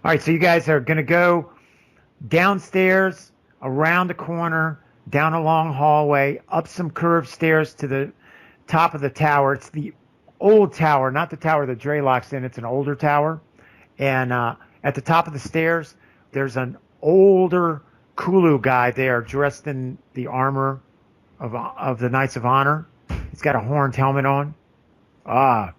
All right, so you guys are going to go downstairs, around the corner, down a long hallway, up some curved stairs to the top of the tower. It's the old tower, not the tower that Dre Loc's in. It's an older tower. And at the top of the stairs, there's an older Kulu guy there dressed in the armor of the Knights of Honor. He's got a horned helmet on. Ah,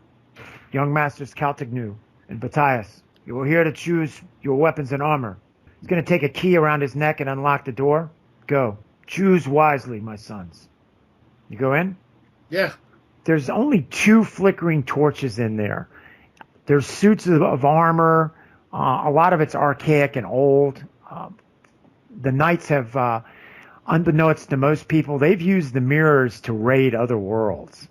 young masters Caltignae and Bastias, you are here to choose your weapons and armor. He's going to take a key around his neck and unlock the door. Go. Choose wisely, my sons. You go in? Yeah. There's only 2 flickering torches in there. There's suits of armor. A lot of it's archaic and old. The knights have, unbeknownst to most people, they've used the mirrors to raid other worlds.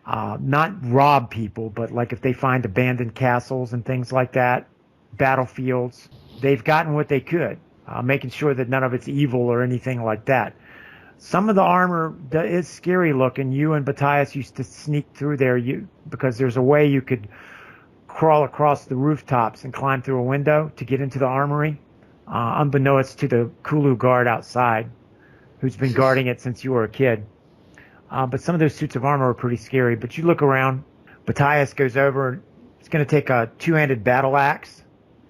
Not rob people, but like if they find abandoned castles and things like that, battlefields, they've gotten what they could, making sure that none of it's evil or anything like that. Some of the armor is scary looking. You and Bastias used to sneak through there because there's a way you could crawl across the rooftops and climb through a window to get into the armory, unbeknownst to the Kulu guard outside, who's been guarding it since you were a kid. But some of those suits of armor are pretty scary. But you look around, Bastias goes over, he's going to take a 2-handed battle axe.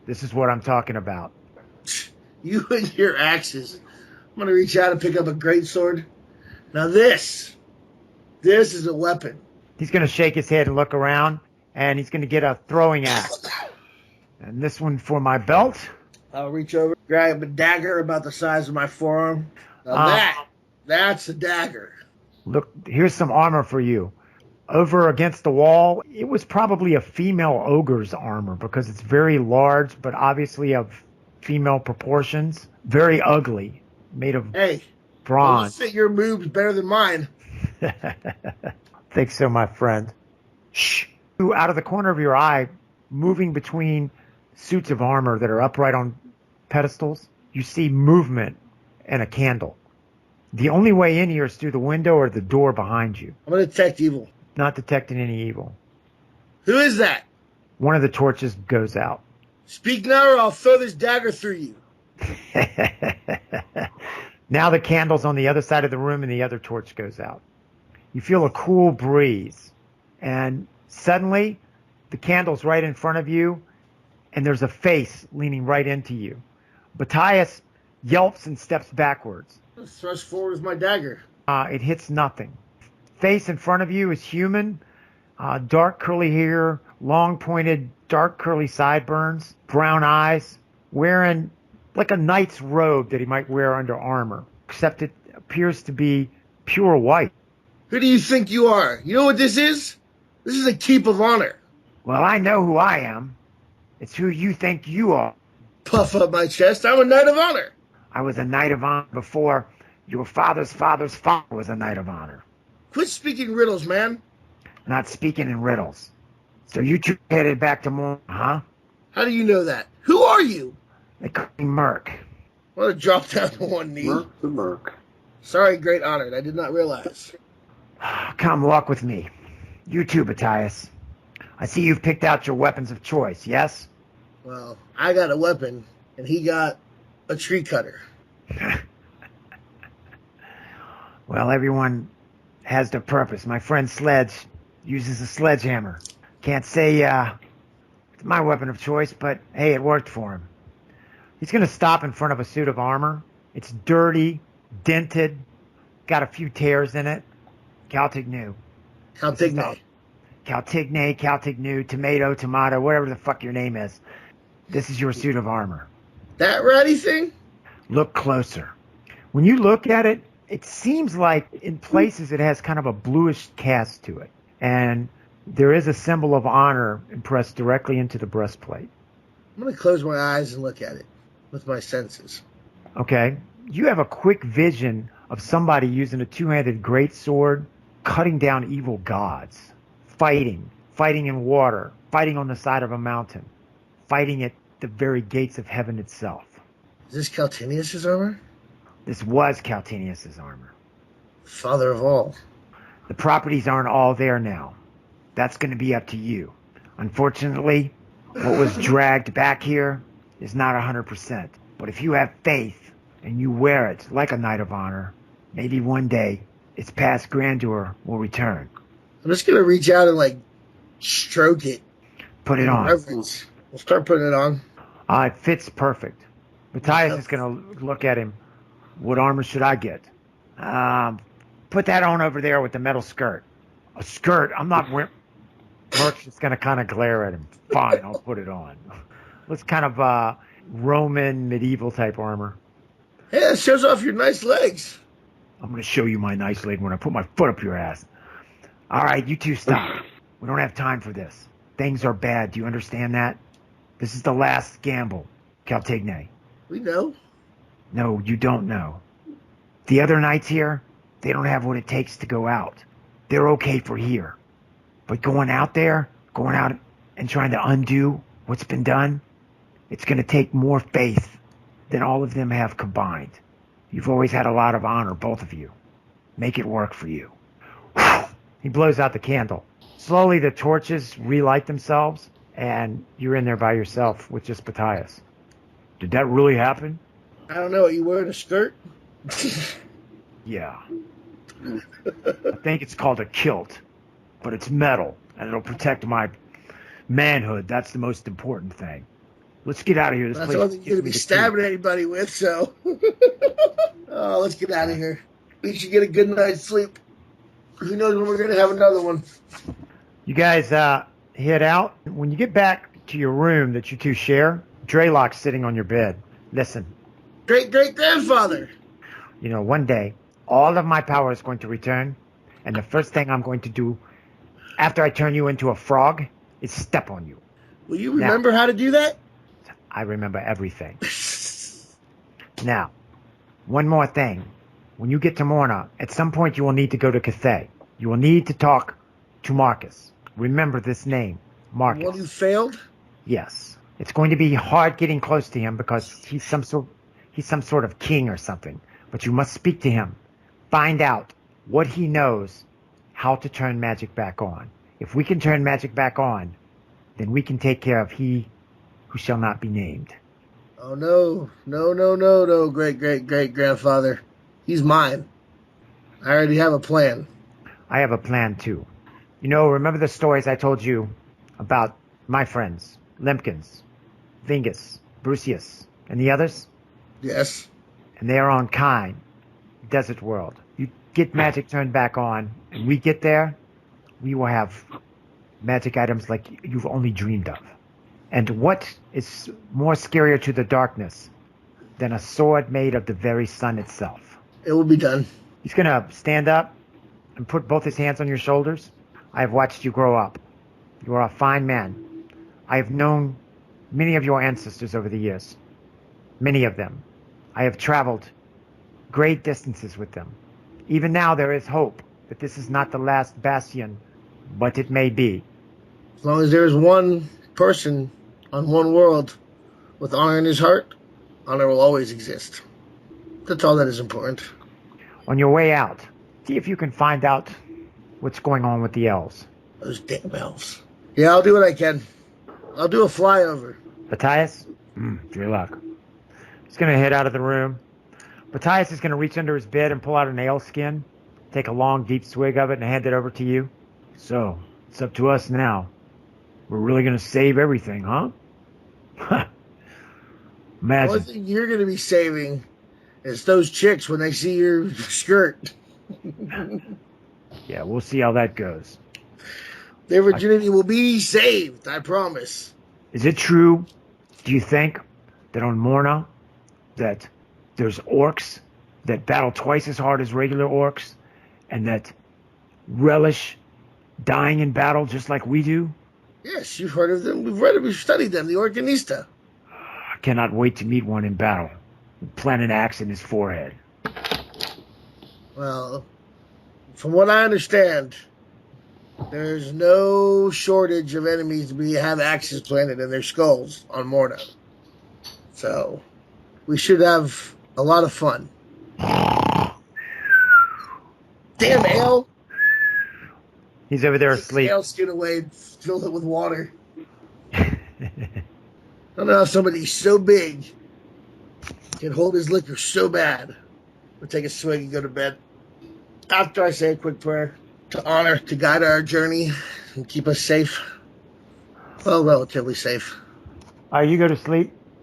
This is what I'm talking about. You and your axes. I'm going to reach out and pick up a greatsword. Now this is a weapon. He's going to shake his head and look around, and he's going to get a throwing axe. And this one for my belt. I'll reach over, grab a dagger about the size of my forearm. Now that's a dagger. Look, here's some armor for you. Over against the wall, it was probably a female ogre's armor because it's very large, but obviously of female proportions. Very ugly, made of bronze. Fit your moves better than mine. Think so, my friend. Shh. Out of the corner of your eye, moving between suits of armor that are upright on pedestals, you see movement and a candle. The only way in here is through the window or the door behind you. I'm going to detect evil. Not detecting any evil. Who is that? One of the torches goes out. Speak now or I'll throw this dagger through you. Now the candle's on the other side of the room and the other torch goes out. You feel a cool breeze. And suddenly, the candle's right in front of you and there's a face leaning right into you. Bastias yelps and steps backwards. Let's thrust forward with my dagger. It hits nothing. Face in front of you is human, dark curly hair, long pointed, dark curly sideburns, brown eyes, wearing like a knight's robe that he might wear under armor, except it appears to be pure white. Who do you think you are? You know what this is? This is a keep of honor. Well, I know who I am. It's who you think you are. Puff up my chest. I'm a knight of honor. I was a knight of honor before your father's father's father was a knight of honor. Quit speaking riddles, man. Not speaking in riddles. So you two headed back to Morna, huh? How do you know that? Who are you? They call me Merc. I want to drop down to one knee. Merc the Merc. Sorry, great honor. I did not realize. Come walk with me. You too, Bastias. I see you've picked out your weapons of choice, yes? Well, I got a weapon, and he got a tree cutter. Well, everyone has their purpose. My friend Sledge uses a sledgehammer. Can't say it's my weapon of choice, but hey, it worked for him. He's going to stop in front of a suit of armor. It's dirty, dented, got a few tears in it. Caltignae. Caltignae, tomato, whatever the fuck your name is. This is your suit of armor. That ratty thing? Look closer. When you look at it, it seems like in places it has kind of a bluish cast to it. And there is a symbol of honor impressed directly into the breastplate. I'm going to close my eyes and look at it with my senses. Okay. You have a quick vision of somebody using a 2-handed greatsword, cutting down evil gods, fighting in water, fighting on the side of a mountain, fighting at the very gates of heaven itself. Is this Caltignae's armor? This was Caltignae's armor. Father of all. The properties aren't all there now. That's going to be up to you. Unfortunately, what was dragged back here is not 100%. But if you have faith and you wear it like a Knight of Honor, maybe one day its past grandeur will return. I'm just going to reach out and, like, stroke it. Put it on. Reverence. We'll start putting it on. It fits perfect. Matthias is going to look at him. What armor should I get? Put that on over there with the metal skirt. A skirt? I'm not wearing... Merc's just going to kind of glare at him. Fine, I'll put it on. Looks kind of Roman, medieval type armor. Yeah, it shows off your nice legs. I'm going to show you my nice leg when I put my foot up your ass. All right, you two stop. We don't have time for this. Things are bad. Do you understand that? This is the last gamble, Caltignae. We know. No, you don't know. The other knights here, they don't have what it takes to go out. They're okay for here. But going out and trying to undo what's been done, it's going to take more faith than all of them have combined. You've always had a lot of honor, both of you. Make it work for you. He blows out the candle. Slowly the torches relight themselves, and you're in there by yourself with just Matthias. Did that really happen? I don't know. Are you wearing a skirt? Yeah. I think it's called a kilt, but it's metal, and it'll protect my manhood. That's the most important thing. Let's get out of here. This That's place all you're going to be stabbing anybody with, so... Oh, let's get out of here. We should get a good night's sleep. Who knows when we're going to have another one. You guys head out. When you get back to your room that you two share, Dre Loc's sitting on your bed. Listen. Great-great-grandfather. You know, one day, all of my power is going to return, and the first thing I'm going to do after I turn you into a frog is step on you. Will you remember how to do that? I remember everything. Now, one more thing. When you get to Morna, at some point you will need to go to Cathay. You will need to talk to Marcus. Remember this name, Marcus. The one who failed? Yes. It's going to be hard getting close to him because he's some sort of king or something. But you must speak to him. Find out what he knows, how to turn magic back on. If we can turn magic back on, then we can take care of he who shall not be named. Oh, no, great-great-great-grandfather. He's mine. I already have a plan. I have a plan, too. You know, remember the stories I told you about my friends, Lemkins, Vingus, Brucius, and the others? Yes. And they are on Kine, desert world. You get magic turned back on, and we get there, we will have magic items like you've only dreamed of. And what is more scarier to the darkness than a sword made of the very sun itself? It will be done. He's going to stand up and put both his hands on your shoulders. I have watched you grow up. You are a fine man. I have known many of your ancestors over the years. Many of them. I have traveled great distances with them. Even now there is hope that this is not the last bastion, but it may be. As long as there is one person on one world with honor in his heart, honor will always exist. That's all that is important. On your way out, see if you can find out what's going on with the elves. Those damn elves. Yeah, I'll do what I can. I'll do a flyover. Matthias? Dre Loc. He's going to head out of the room. Matthias is going to reach under his bed and pull out an ale skin, take a long, deep swig of it, and hand it over to you. So, it's up to us now. We're really going to save everything, huh? Imagine. The only thing you're going to be saving is those chicks when they see your skirt. Yeah, we'll see how that goes. Their virginity will be saved, I promise. Is it true, do you think, that on Morna, that there's orcs that battle twice as hard as regular orcs, and that relish dying in battle just like we do? Yes, you've heard of them. We've read it. We've studied them. The Organista. I cannot wait to meet one in battle. Plant an axe in his forehead. Well, from what I understand, there's no shortage of enemies we have axes planted in their skulls on Morna. So, we should have a lot of fun. Damn ale! He's over there Take asleep. the ale skin away and fill it with water. don't know how somebody so big can hold his liquor so bad. We'll take a swig and go to bed. After I say a quick prayer to honor, to guide our journey and keep us safe. Well, relatively safe. You go to sleep.